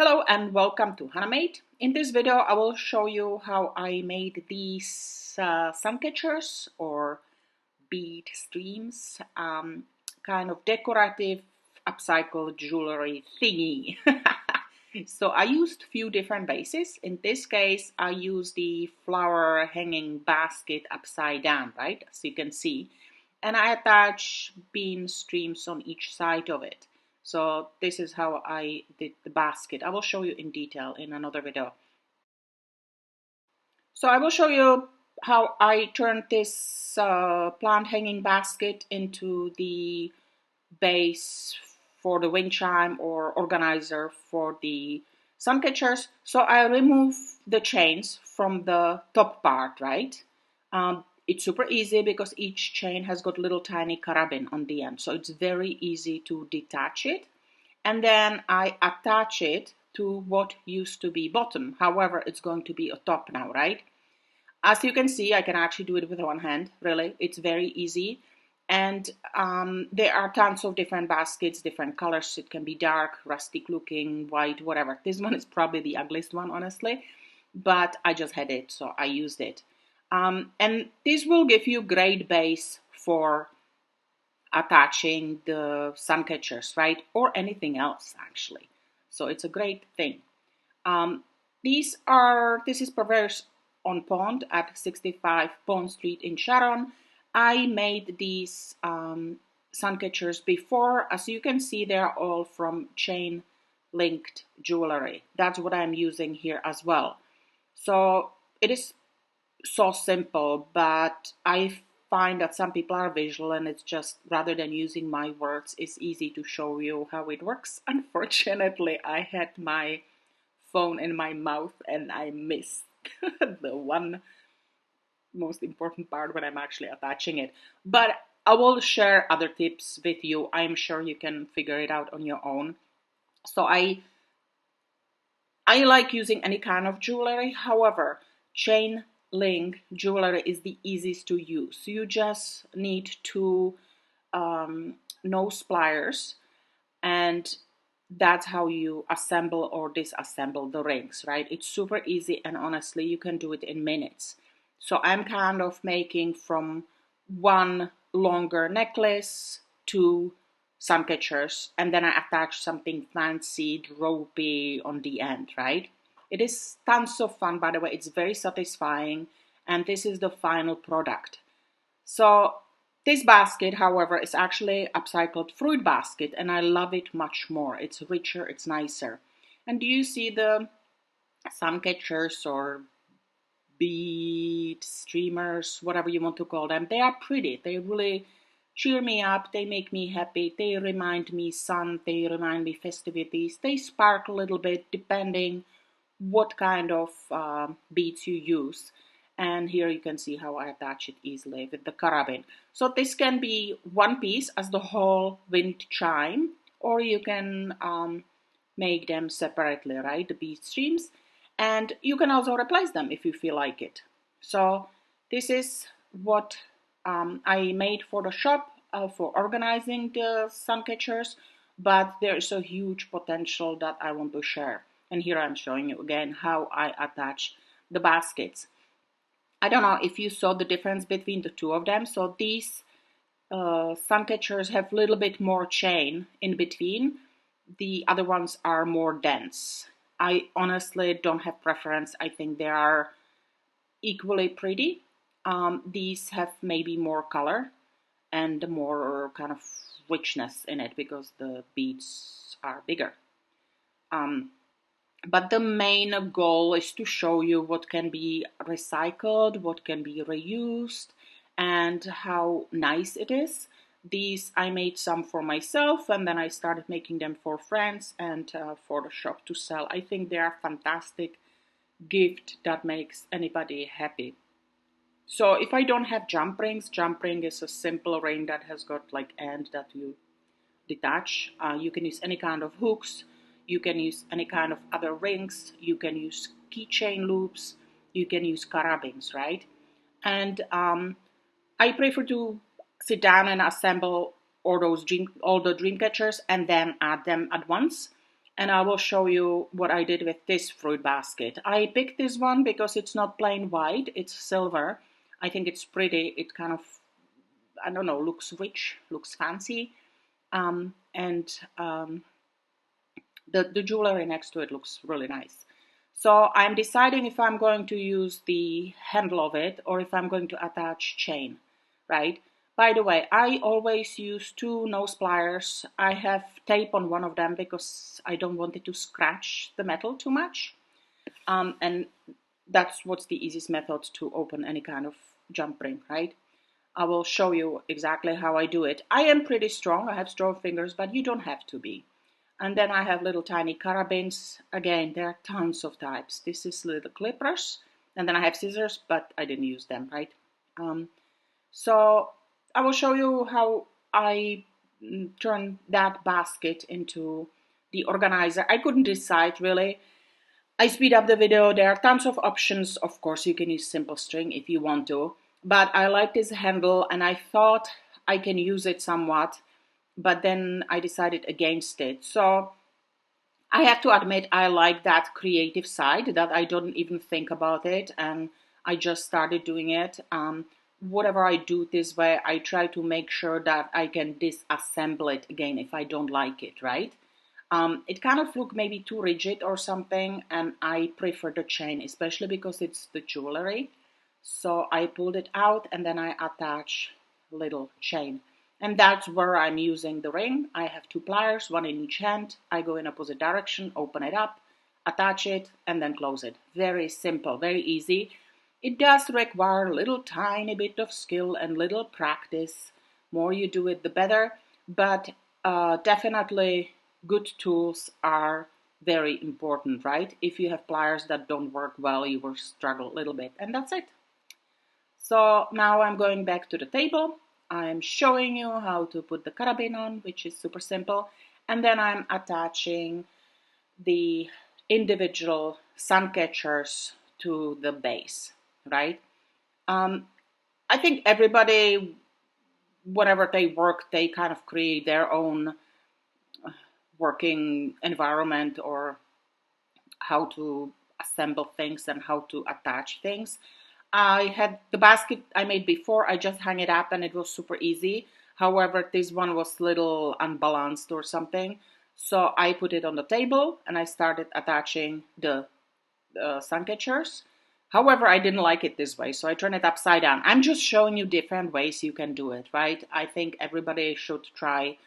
Hello and welcome to Handmade. In this video I will show you how I made these sun catchers or bead streams, kind of decorative upcycled jewelry thingy. So I used few different bases. In this case I used the flower hanging basket upside down, right, as you can see, and I attach bean streams on each side of it. So this is how I did the basket. I will show you in detail in another video. So I will show you how I turned this plant hanging basket into the base for the wind chime or organizer for the sun catchers. So I remove the chains from the top part, right? It's super easy because each chain has got little tiny carabin on the end. So it's very easy to detach it. And then I attach it to what used to be bottom. However, it's going to be a top now, right? As you can see, I can actually do it with one hand, really. It's very easy. And there are tons of different baskets, different colors. It can be dark, rustic looking, white, whatever. This one is probably the ugliest one, honestly. But I just had it, so I used it. And this will give you great base for attaching the sun catchers, right? Or anything else, actually. So it's a great thing. This is Perverse on Pond at 65 Pond Street in Sharon. I made these sun catchers before. As you can see, they're all from chain linked jewelry. That's what I'm using here as well. So it is so simple, but I find that some people are visual and it's just, rather than using my words, it's easy to show you how it works. Unfortunately, I had my phone in my mouth and I missed the one most important part when I'm actually attaching it. But I will share other tips with you. I'm sure you can figure it out on your own. So I like using any kind of jewelry. However, chain link jewelry is the easiest to use. You just need to nose pliers, and that's how you assemble or disassemble the rings, right? It's super easy, and honestly, you can do it in minutes. So I'm kind of making from one longer necklace to sun catchers, and then I attach something fancy, ropey on the end, right? It is tons of fun, by the way. It's very satisfying, and this is the final product. So this basket, however, is actually upcycled fruit basket, and I love it much more. It's richer, it's nicer. And do you see the sun catchers or bead streamers, whatever you want to call them? They are pretty. They really cheer me up. They make me happy. They remind me sun. They remind me festivities. They sparkle a little bit depending what kind of beads you use. And here you can see how I attach it easily with the carabin. So this can be one piece as the whole wind chime, or you can make them separately, right? The bead streams. And you can also replace them if you feel like it. So this is what I made for the shop for organizing the sun catchers, but there is a huge potential that I want to share. And here I'm showing you again how I attach the baskets. I don't know if you saw the difference between the two of them. So these sun catchers have a little bit more chain in between. The other ones are more dense. I honestly don't have preference. I think they are equally pretty. These have maybe more color and more kind of richness in it because the beads are bigger. But the main goal is to show you what can be recycled, what can be reused, and how nice it is. These I made some for myself, and then I started making them for friends and for the shop to sell. I think they are fantastic gift that makes anybody happy. So if I don't have jump rings is a simple ring that has got like end that you detach. You can use any kind of hooks. You can use any kind of other rings. You can use keychain loops. You can use carabins, right? And I prefer to sit down and assemble all the dream catchers and then add them at once. And I will show you what I did with this fruit basket. I picked this one because it's not plain white, it's silver. I think it's pretty. It kind of, I don't know, looks rich, looks fancy. And the jewelry next to it looks really nice. So I'm deciding if I'm going to use the handle of it or if I'm going to attach chain, right? By the way, I always use two nose pliers. I have tape on one of them because I don't want it to scratch the metal too much. And that's what's the easiest method to open any kind of jump ring, right? I will show you exactly how I do it. I am pretty strong. I have strong fingers, but you don't have to be. And then I have little tiny carabines. Again, there are tons of types. This is little clippers. And then I have scissors, but I didn't use them, right? So I will show you how I turn that basket into the organizer. I couldn't decide really. I speed up the video. There are tons of options. Of course, you can use simple string if you want to. But I like this handle and I thought I can use it somewhat. But then I decided against it. So I have to admit I like that creative side that I don't even think about it and I just started doing it. Whatever I do this way, I try to make sure that I can disassemble it again if I don't like it, right? It kind of look maybe too rigid or something, and I prefer the chain, especially because it's the jewelry. So I pulled it out and then I attach little chain. And that's where I'm using the ring. I have two pliers, one in each hand. I go in opposite direction, open it up, attach it, and then close it. Very simple, very easy. It does require a little tiny bit of skill and little practice. More you do it, the better. But definitely good tools are very important, right? If you have pliers that don't work well, you will struggle a little bit. And that's it. So now I'm going back to the table. I'm showing you how to put the carabine on, which is super simple. And then I'm attaching the individual sun catchers to the base, right? I think everybody, whenever they work, they kind of create their own working environment or how to assemble things and how to attach things. I had the basket I made before, I just hung it up and it was super easy. However, this one was a little unbalanced or something. So I put it on the table and I started attaching the sun catchers. However, I didn't like it this way, so I turned it upside down. I'm just showing you different ways you can do it, right? I think everybody should try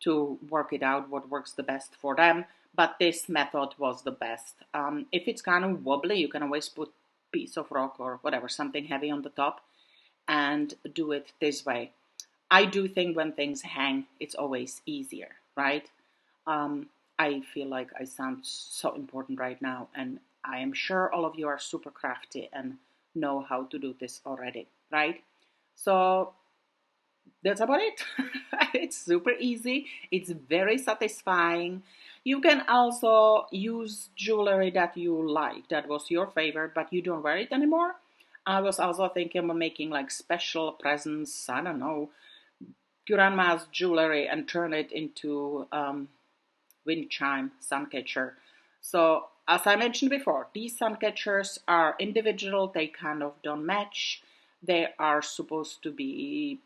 to work it out what works the best for them, but this method was the best. If it's kind of wobbly, you can always put piece of rock or whatever, something heavy on the top and do it this way. I do think when things hang, it's always easier, right? I feel like I sound so important right now, and I am sure all of you are super crafty and know how to do this already, right? So that's about it. It's super easy. It's very satisfying. You can also use jewelry that you like, that was your favorite, but you don't wear it anymore. I was also thinking of making like special presents, I don't know, grandma's jewelry and turn it into wind chime sun catcher. So as I mentioned before, these sun catchers are individual. They kind of don't match. They are supposed to be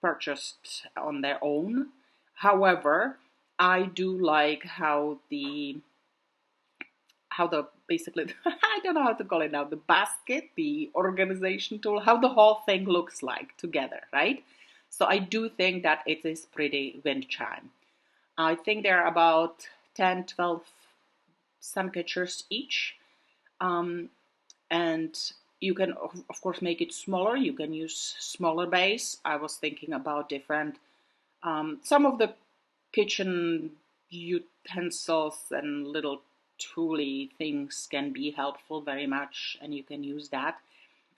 purchased on their own. However, I do like how the basically I don't know how to call it now, the basket, the organization tool, how the whole thing looks like together, right? So I do think that it is pretty wind chime. I think there are about 10, 12 sun catchers each. And you can, of course, make it smaller. You can use smaller base. I was thinking about different, some of the kitchen utensils and little tooly things can be helpful very much, and you can use that.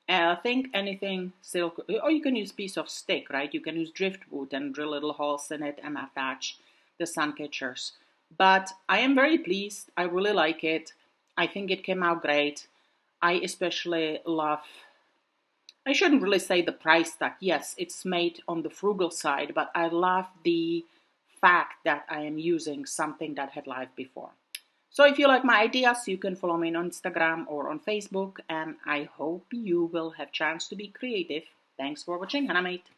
I think anything silk, or you can use piece of stick, right? You can use driftwood and drill little holes in it and attach the sun catchers. But I am very pleased. I really like it. I think it came out great. I especially love, I shouldn't really say the price tag. Yes, it's made on the frugal side, but I love the fact that I am using something that had life before. So if you like my ideas, you can follow me on Instagram or on Facebook, and I hope you will have chance to be creative. Thanks for watching, Hannah Mate.